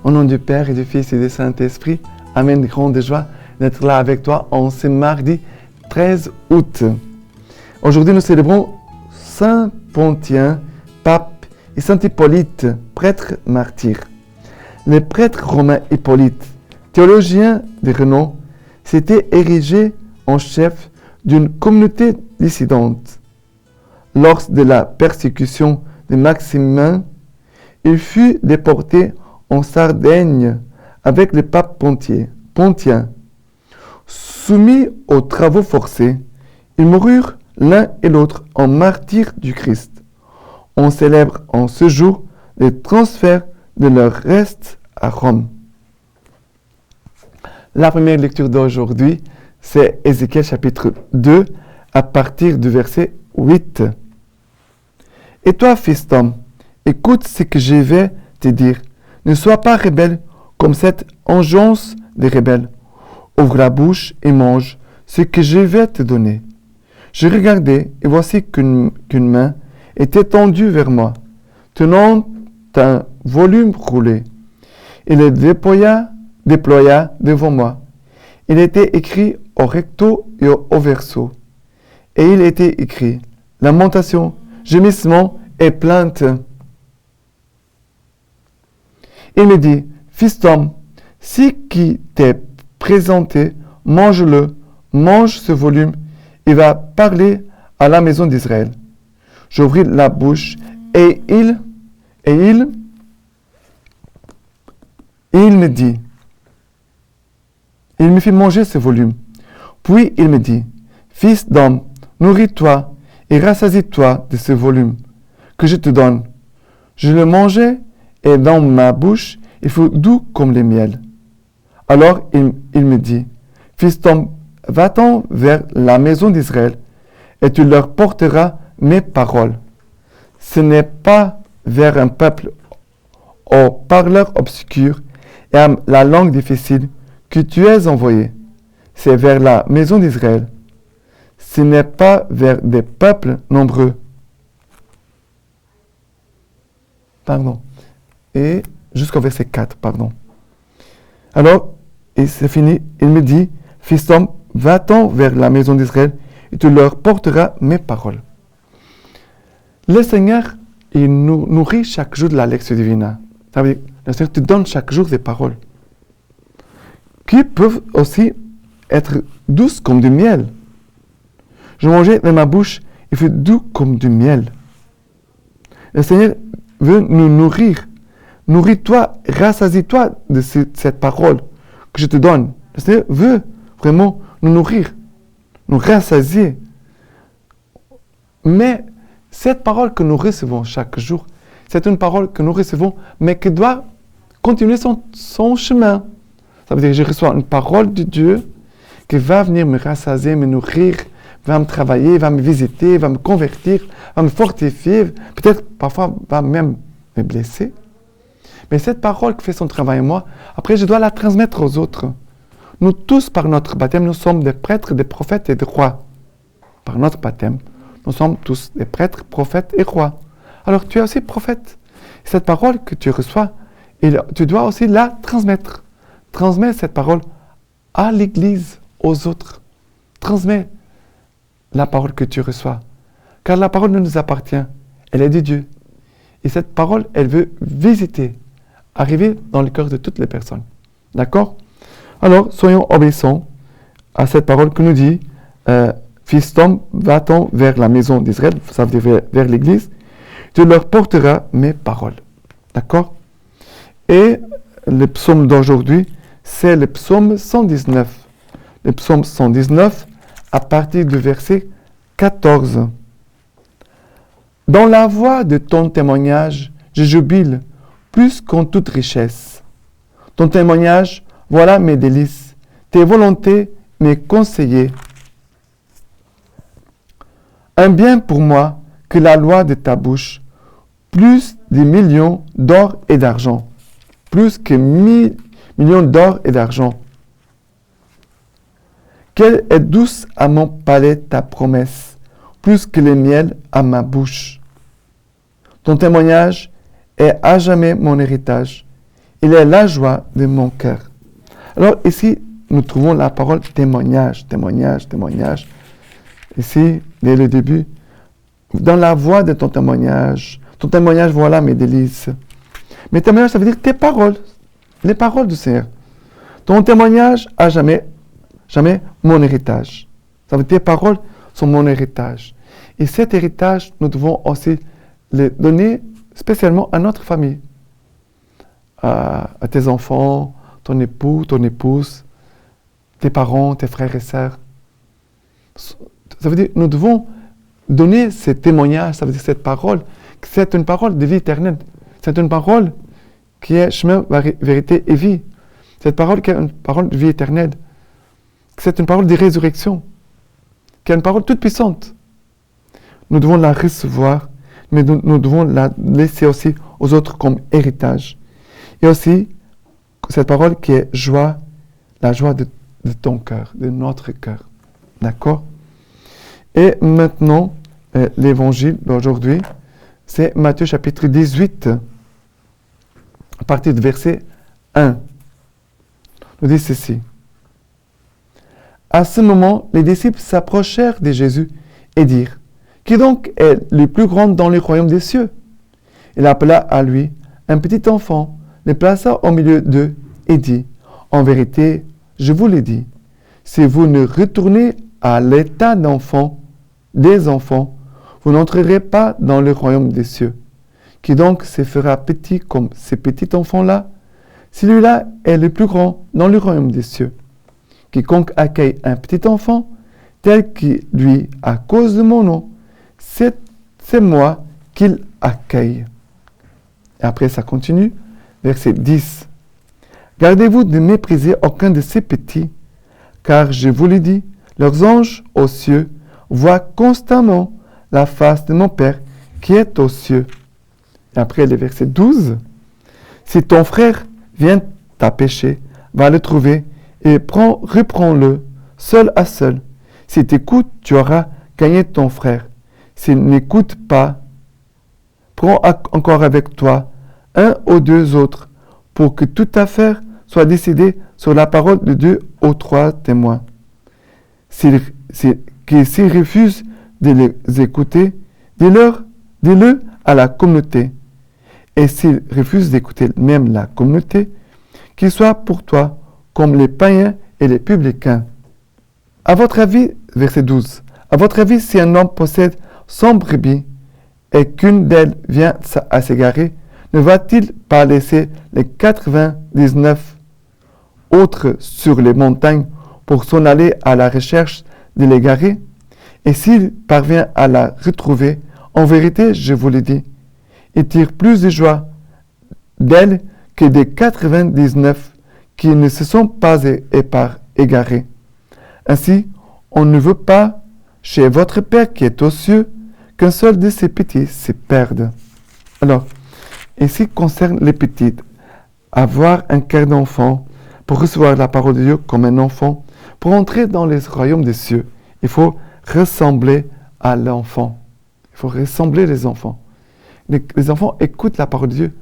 Au nom du Père et du Fils et du Saint-Esprit, Amen. Grande joie d'être là avec toi en ce mardi 13 août. Aujourd'hui, nous célébrons Saint Pontien, pape, et Saint Hippolyte, prêtre martyr. Le prêtre romain Hippolyte, théologien de renom, s'était érigé en chef d'une communauté dissidente. Lors de la persécution de Maximin, il fut déporté en Sardaigne avec le pape Pontien. Soumis aux travaux forcés, ils moururent l'un et l'autre en martyrs du Christ. On célèbre en ce jour le transfert de leurs restes à Rome. La première lecture d'aujourd'hui, c'est Ézéchiel chapitre 2, à partir du verset 8. « Et toi, fils d'homme, écoute ce que je vais te dire. Ne sois pas rebelle comme cette engeance des rebelles. Ouvre la bouche et mange ce que je vais te donner. Je regardais et voici qu'une main était tendue vers moi, tenant un volume roulé. Il le déploya devant moi. Il était écrit au recto et au verso. Et il était écrit lamentation, gémissement et plainte. Il me dit, fils d'homme, ce qui t'est présenté, mange-le, mange ce volume, et va parler à la maison d'Israël. J'ouvris la bouche et il me dit, il me fit manger ce volume. Puis il me dit, fils d'homme, nourris-toi et rassasie-toi de ce volume que je te donne. Je le mangeai et dans ma bouche, il fut doux comme le miel. Alors il me dit, fils d'homme, va-t'en vers la maison d'Israël et tu leur porteras mes paroles. Ce n'est pas vers un peuple aux parleurs obscurs et à la langue difficile que tu es envoyé. C'est vers la maison d'Israël. Ce n'est pas vers des peuples nombreux. Et jusqu'au verset 4, Alors, et c'est fini, il me dit, fils d'homme, va-t'en vers la maison d'Israël et tu leur porteras mes paroles. Le Seigneur, il nous nourrit chaque jour de la lectio divina. Ça veut dire, le Seigneur te donne chaque jour des paroles qui peuvent aussi être douces comme du miel. Je mangeais dans ma bouche, il fut doux comme du miel. Le Seigneur veut nous nourrir. Nourris-toi, rassasie-toi de cette parole que je te donne. Le Seigneur veut vraiment nous nourrir, nous rassasier. Mais cette parole que nous recevons chaque jour, c'est une parole que nous recevons, mais qui doit continuer son chemin. Ça veut dire que je reçois une parole de Dieu qui va venir me rassasier, me nourrir, va me travailler, va me visiter, va me convertir, va me fortifier, peut-être parfois va même me blesser. Mais cette parole qui fait son travail en moi, après je dois la transmettre aux autres. Nous tous, par notre baptême, nous sommes des prêtres, des prophètes et des rois. Par notre baptême, nous sommes tous des prêtres, prophètes et rois. Alors tu es aussi prophète. Cette parole que tu reçois, tu dois aussi la transmettre. Transmets cette parole à l'Église, aux autres. Transmets la parole que tu reçois. Car la parole ne nous appartient. Elle est de Dieu. Et cette parole, elle veut visiter, arriver dans le cœur de toutes les personnes. D'accord ? Alors, soyons obéissants à cette parole que nous dit fils d'homme, va-t'en vers la maison d'Israël, ça veut dire vers l'Église, tu leur porteras mes paroles. D'accord ? Et le psaume d'aujourd'hui, c'est le psaume 119. Le psaume 119, à partir du verset 14. Dans la voix de ton témoignage, je jubile plus qu'en toute richesse. Ton témoignage, voilà mes délices. Tes volontés, mes conseillers. Un bien pour moi que la loi de ta bouche, plus de millions d'or et d'argent. Plus que millions d'or et d'argent. Quelle est douce à mon palais ta promesse, plus que le miel à ma bouche. Ton témoignage est à jamais mon héritage, Il est la joie de mon cœur. Alors ici, nous trouvons la parole témoignage. Ici, dès le début, dans la voix de ton témoignage, voilà mes délices. Mes témoignages, ça veut dire tes paroles, les paroles du Seigneur. Ton témoignage à jamais mon héritage. Ça veut dire tes paroles sont mon héritage. Et cet héritage, nous devons aussi le donner spécialement à notre famille, à tes enfants, ton époux, ton épouse, tes parents, tes frères et sœurs. Ça veut dire nous devons donner ce témoignage, ça veut dire cette parole, c'est une parole de vie éternelle. C'est une parole qui est chemin, vérité et vie. Cette parole qui est une parole de vie éternelle. C'est une parole de résurrection, qui est une parole toute puissante. Nous devons la recevoir, mais nous devons la laisser aussi aux autres comme héritage. Et aussi, cette parole qui est joie, la joie de ton cœur, de notre cœur. D'accord? Et maintenant, l'évangile d'aujourd'hui, c'est Matthieu chapitre 18, à partir du verset 1. Nous dit ceci. À ce moment, les disciples s'approchèrent de Jésus et dirent, « Qui donc est le plus grand dans le royaume des cieux ?» Il appela à lui un petit enfant, le plaça au milieu d'eux et dit, « En vérité, je vous le dis, si vous ne retournez à l'état des enfants, vous n'entrerez pas dans le royaume des cieux. Qui donc se fera petit comme ces petits enfants-là? Celui-là est le plus grand dans le royaume des cieux. Quiconque accueille un petit enfant, tel que lui, à cause de mon nom, c'est moi qu'il accueille. » Et après, ça continue, verset 10. « Gardez-vous de mépriser aucun de ces petits, car je vous le dis, leurs anges aux cieux voient constamment la face de mon Père qui est aux cieux. » Et après, le verset 12. « Si ton frère vient à pécher, va le trouver et reprends-le seul à seul. Si t'écoutes, tu auras gagné ton frère. S'il n'écoute pas, prends encore avec toi un ou deux autres, pour que toute affaire soit décidée sur la parole de 2 ou 3 témoins. S'ils refusent de les écouter, dis-le à la communauté. Et s'ils refusent d'écouter même la communauté, qu'ils soient pour toi comme les païens et les publicains. À votre avis, verset 12, à votre avis, si un homme possède 100 brebis et qu'une d'elles vient à s'égarer, ne va-t-il pas laisser les 99 autres sur les montagnes pour s'en aller à la recherche de l'égarer? Et s'il parvient à la retrouver, en vérité, je vous le dis, il tire plus de joie d'elle que des 99 qui ne se sont pas égarés. Ainsi, on ne veut pas, chez votre Père qui est aux cieux, qu'un seul de ces petits se perde. Alors, ici concerne les petits, avoir un cœur d'enfant, pour recevoir la parole de Dieu comme un enfant, pour entrer dans les royaumes des cieux, il faut ressembler à l'enfant. Il faut ressembler les enfants. Les enfants écoutent la parole de Dieu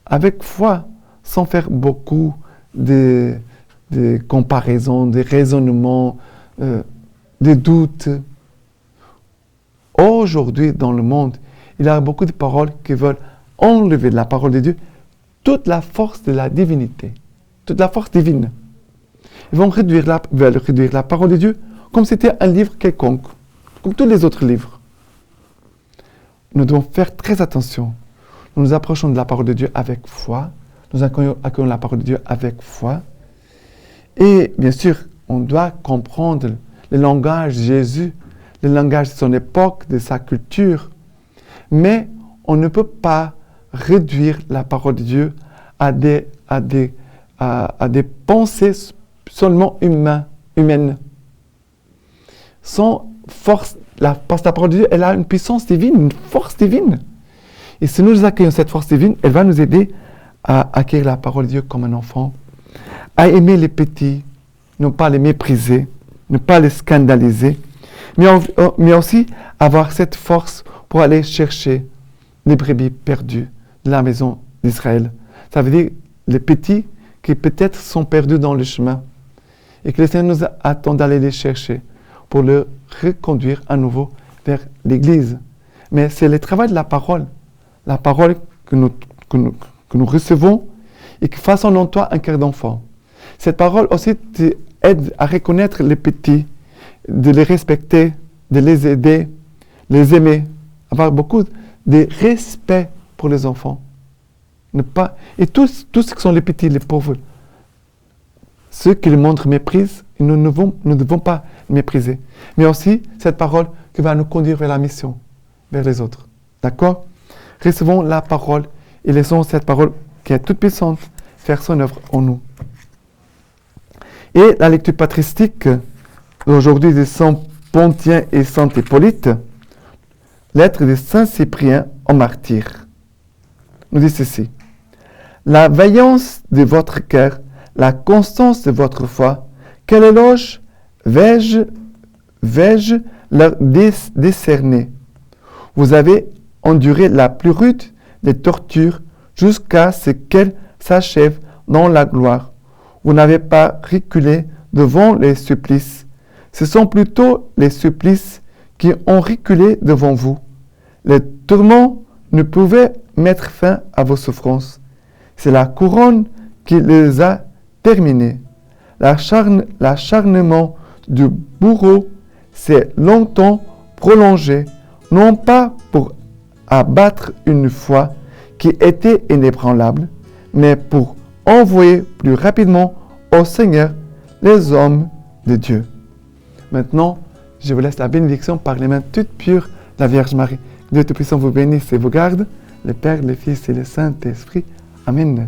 avec foi, sans faire beaucoup de comparaisons, de raisonnements, des doutes. Aujourd'hui, dans le monde, il y a beaucoup de paroles qui veulent enlever de la parole de Dieu toute la force de la divinité, toute la force divine. Ils veulent réduire la parole de Dieu comme si c'était un livre quelconque, comme tous les autres livres. Nous devons faire très attention. Nous nous approchons de la parole de Dieu avec foi. Nous accueillons la parole de Dieu avec foi. Et bien sûr, on doit comprendre le langage de Jésus, le langage de son époque, de sa culture. Mais on ne peut pas réduire la parole de Dieu à des pensées seulement humaines. Sans force, parce que la parole de Dieu, elle a une puissance divine, une force divine. Et si nous accueillons cette force divine, elle va nous aider à acquérir la parole de Dieu comme un enfant, à aimer les petits, ne pas les mépriser, ne pas les scandaliser, mais aussi avoir cette force pour aller chercher les brebis perdues de la maison d'Israël. Ça veut dire les petits qui peut-être sont perdus dans le chemin et que le Seigneur nous attend d'aller les chercher pour les reconduire à nouveau vers l'Église. Mais c'est le travail de la parole que nous recevons et qui façonne en toi un cœur d'enfant. Cette parole aussi t'aide à reconnaître les petits, de les respecter, de les aider, les aimer, avoir beaucoup de respect pour les enfants. Et tous ceux qui sont les petits, les pauvres, ceux qui les montrent méprise, nous ne devons pas mépriser. Mais aussi cette parole qui va nous conduire vers la mission, vers les autres. D'accord? Recevons la parole et laissons cette parole qui est toute puissante faire son œuvre en nous. Et la lecture patristique aujourd'hui de Saint Pontien et Saint Hippolyte, lettre de Saint Cyprien en martyr, nous dit ceci. La vaillance de votre cœur, la constance de votre foi, quel éloge vais-je leur décerner? Vous avez enduré la plus rude des tortures jusqu'à ce qu'elle s'achève dans la gloire. Vous n'avez pas reculé devant les supplices. Ce sont plutôt les supplices qui ont reculé devant vous. Les tourments ne pouvaient mettre fin à vos souffrances. C'est la couronne qui les a terminées. L'acharnement du bourreau s'est longtemps prolongé, non pas pour abattre une foi qui était inébranlable, mais pour envoyer plus rapidement au Seigneur les hommes de Dieu. Maintenant, je vous laisse la bénédiction par les mains toutes pures de la Vierge Marie. Dieu Tout-Puissant vous bénisse et vous garde, le Père, le Fils et le Saint-Esprit. Amen.